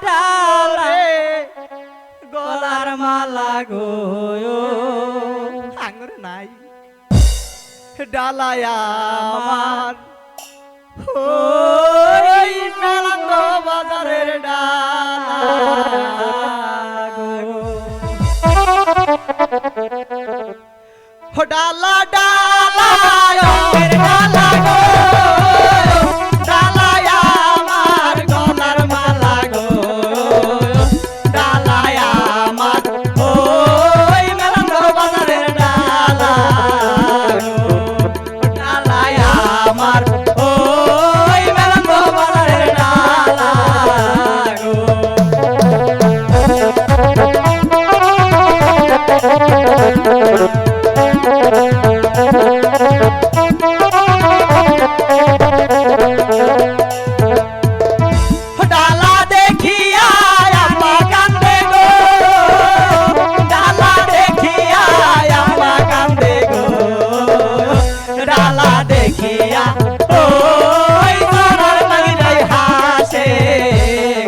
ডালা গলার মালা গো আঙুর নাই ডালায়া আমার ওই মেলান্দ বাজারের ডালা গো ডালা ডালা ডালা গো ডালায়া আমার গলার মালা গো ডালায়া আমার ওই মেলান্দ বাজারের ডালা গো ডালায়া আমার ওই মেলান্দ বাজারের ডালা গো ডালা দেখিয়া আম্মা কান্দে গো ডালা দেখিয়া আম্মা কান্দে গো ডালা দেখিয়া ওই সোনার লাগিলাই হাসে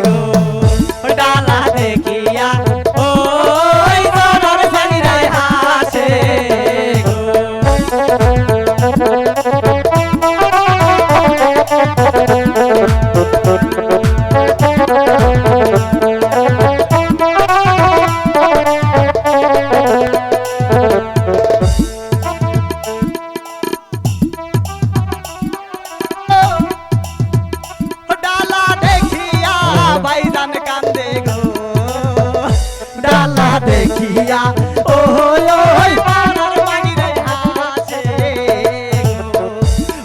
গো ডালা দেখিয়া ওই সোনার লাগিলাই হাসে গো ডালা দেখিয়া ভাইজান কান্দে গো ডালা দেখিয়া ওই ওই পাড়ার মাগিরাই হাসে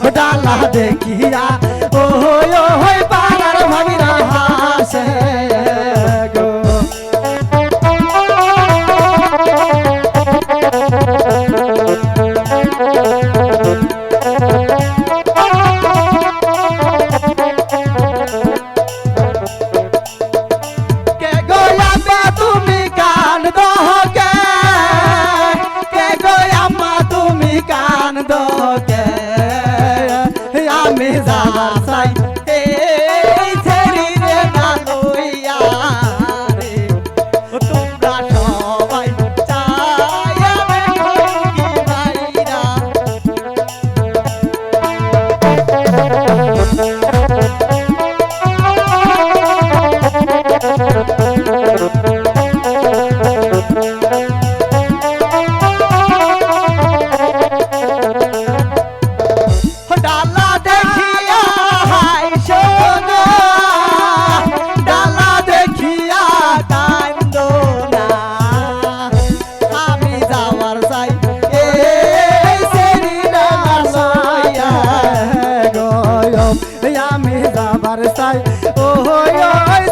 গো ডালা দেখিয়া ওই ওই পাড়ার মাগিরা হাসে গো কে গোয়াম্মা তুমি কান দোকে কে গোয়াম্মা তুমি কান দোকে আমি যাবার চাই এই ছেড়িরে না লইয়া রে তোমরা সবাই চাই আমি কি ভাইরা ডালা দেখিয়া হাই সোনা ডালা দেখিয়া কান্দো না আমি যাওয়ার চাই এই সেরিনা লইয়া গো আমি যাবার চাই ওই ওই